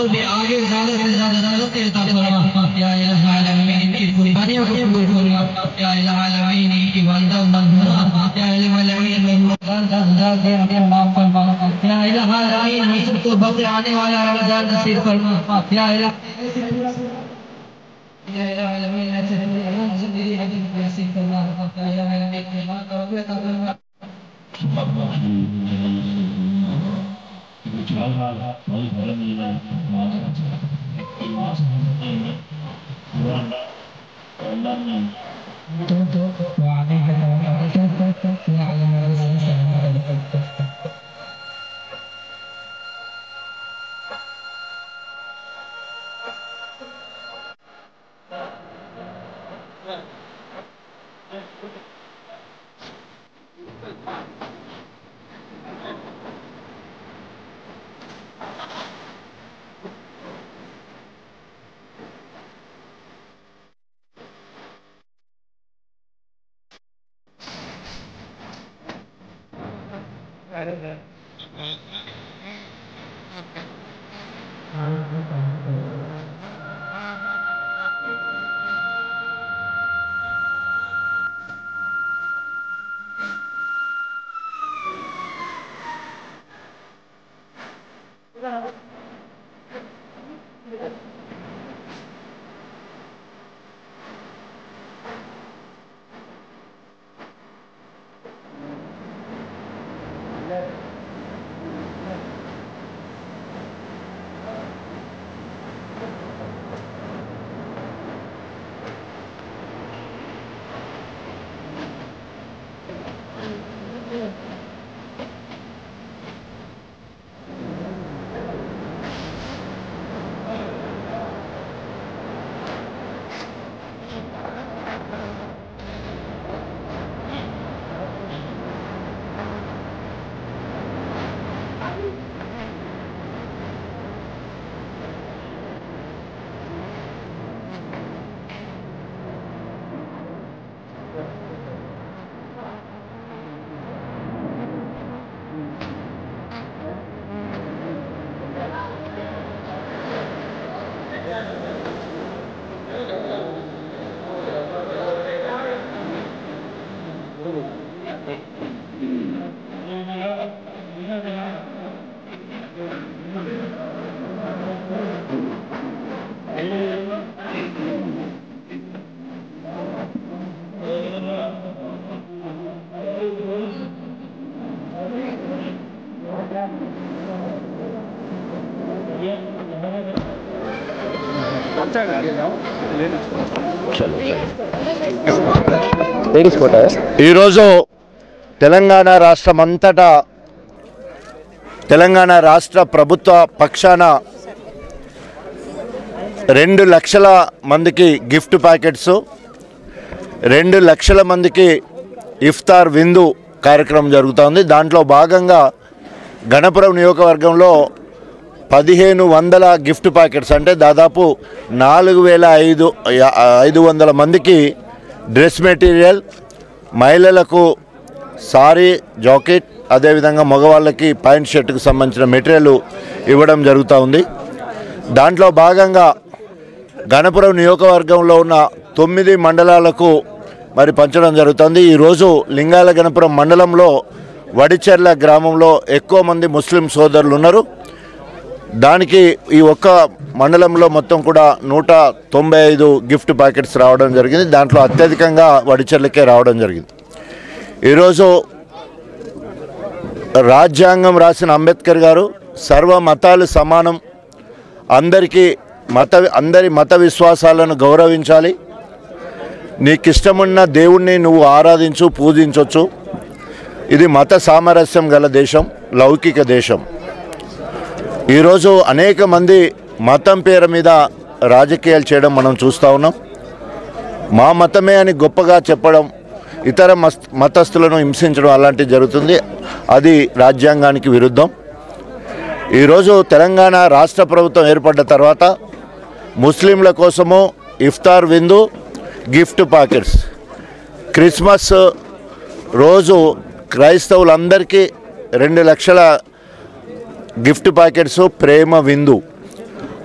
और भी आगे ज़्यादा से ज़्यादा रज़क़ अता फरमा या इलाही आलमीन की कुर्बानियों को कबूल फरमा या इलाही आलमीन की बंदा फरमा या इलाही आलमीन के माफ फरमा या इलाही आलमीन हम सबको वक्त आने वाला रमज़ान नसीब फरमा या इलाही आलमीन ऐसे ज़िंदगी हदीस नसीब फरमा या इलाही आलमीन के माफ अता फरमा ఈరోజు తెలంగాణ రాష్ట్రమంతటా తెలంగాణ రాష్ట్ర ప్రభుత్వ పక్షాన 2 లక్షల మందికి గిఫ్ట్ ప్యాకెట్స్ 2 లక్షల మందికి ఇఫ్తార్ విందు కార్యక్రమం జరుగుతోంది. దాంట్లో భాగంగా గణపురం నియోజకవర్గంలో 1500 గిఫ్ట్ ప్యాకెట్స్ అంటే దాదాపు 4500 మందికి డ్రెస్ మెటీరియల్, మహిళలకు సారీ, జాకెట్, అదేవిధంగా మగవాళ్ళకి ప్యాంట్ షర్ట్కు సంబంధించిన మెటీరియల్ ఇవ్వడం జరుగుతూ ఉంది. దాంట్లో భాగంగా గణపురం నియోజకవర్గంలో ఉన్న 9 మండలాలకు మరి పంచడం జరుగుతుంది. ఈరోజు లింగాల గణపురం మండలంలో వడిచెర్ల గ్రామంలో ఎక్కువ మంది ముస్లిం సోదరులు ఉన్నారు. దానికి ఈ ఒక్క మండలంలో మొత్తం కూడా 195 గిఫ్ట్ ప్యాకెట్స్ రావడం జరిగింది. దాంట్లో అత్యధికంగా వడిచెర్లకే రావడం జరిగింది. ఈరోజు రాజ్యాంగం రాసిన అంబేద్కర్ గారు సర్వ మతాలు సమానం, అందరి మత విశ్వాసాలను గౌరవించాలి, నీకు ఇష్టమున్న దేవుణ్ణి నువ్వు ఆరాధించు, పూజించవచ్చు, ఇది మత సామరస్యం గల దేశం, లౌకిక దేశం. ఈరోజు అనేక మంది మతం పేరు మీద రాజకీయాలు చేయడం మనం చూస్తూ ఉన్నాం. మా మతమే అని గొప్పగా చెప్పడం, ఇతర మతస్థులను హింసించడం అలాంటివి జరుగుతుంది. అది రాజ్యాంగానికి విరుద్ధం. ఈరోజు తెలంగాణ రాష్ట్ర ప్రభుత్వం ఏర్పడ్డ తర్వాత ముస్లింల కోసము ఇఫ్తార్ విందు, గిఫ్ట్ ప్యాకెట్స్, క్రిస్మస్ రోజు క్రైస్తవులందరికీ 2 లక్షల గిఫ్ట్ ప్యాకెట్స్, ప్రేమ విందు,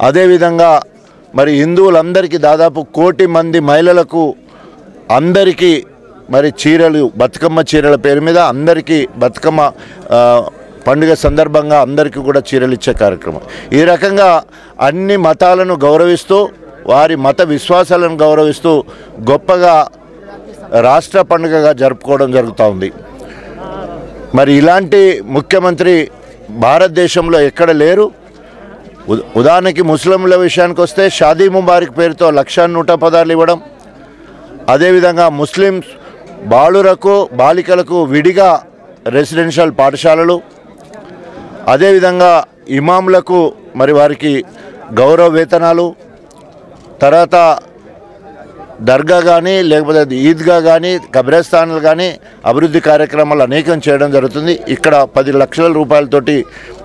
అదేవిధంగా మరి హిందువులందరికీ దాదాపు 1 కోటి మంది మహిళలకు అందరికీ మరి చీరలు, బతుకమ్మ చీరల పేరు మీద అందరికీ బతుకమ్మ పండుగ సందర్భంగా అందరికీ కూడా చీరలు ఇచ్చే కార్యక్రమం. ఈ రకంగా అన్ని మతాలను గౌరవిస్తూ వారి మత విశ్వాసాలను గౌరవిస్తూ గొప్పగా రాష్ట్ర పండుగగా జరుపుకోవడం జరుగుతూ ఉంది. మరి ఇలాంటి ముఖ్యమంత్రి భారతదేశంలో ఎక్కడ లేరు. ఉదాహరణకి ముస్లింల విషయానికి వస్తే షాదీ ముబారక్ పేరుతో 1,116 ఇవ్వడం, అదేవిధంగా ముస్లిం బాలురకు బాలికలకు విడిగా రెసిడెన్షియల్ పాఠశాలలు, అదేవిధంగా ఇమాంలకు మరి వారికి గౌరవ వేతనాలు, తర్వాత దర్గా కానీ లేకపోతే ఈద్గా కానీ కబ్రస్థాన్లు కానీ అభివృద్ధి కార్యక్రమాలు అనేకం చేయడం జరుగుతుంది. ఇక్కడ 10 లక్షల రూపాయలతోటి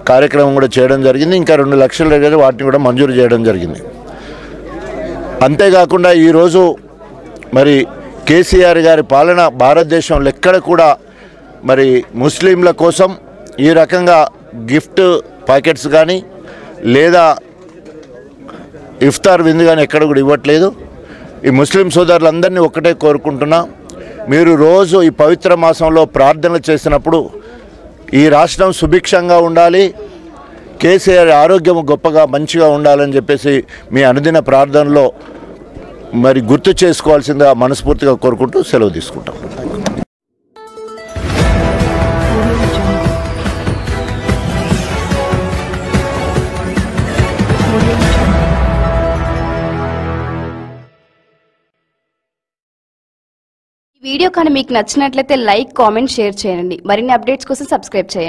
కార్యక్రమం కూడా చేయడం జరిగింది. ఇంకా 2 లక్షల దగ్గర వాటిని కూడా మంజూరు చేయడం జరిగింది. అంతేకాకుండా ఈరోజు మరి కేసీఆర్ గారి పాలన భారతదేశంలో ఎక్కడ కూడా మరి ముస్లింల కోసం ఈ రకంగా గిఫ్ట్ ప్యాకెట్స్ కానీ లేదా ఇఫ్తార్ విందు కానీ ఎక్కడ కూడా ఇవ్వట్లేదు. ఈ ముస్లిం సోదరులందరినీ ఒక్కటే కోరుకుంటున్నా, మీరు రోజు ఈ పవిత్ర మాసంలో ప్రార్థనలు చేసినప్పుడు ఈ రాష్ట్రం సుభిక్షంగా ఉండాలి, కేసీఆర్ ఆరోగ్యం గొప్పగా మంచిగా ఉండాలని చెప్పేసి మీ అనుదిన ప్రార్థనలో మరి గుర్తు చేసుకోవాల్సిందిగా మనస్ఫూర్తిగా కోరుకుంటూ సెలవు తీసుకుంటాం. వీడియో కానీ మీకు నచ్చినట్లయితే లైక్, కామెంట్, షేర్ చేయండి. మరిన్ని అప్డేట్స్ కోసం సబ్స్క్రైబ్ చేయండి.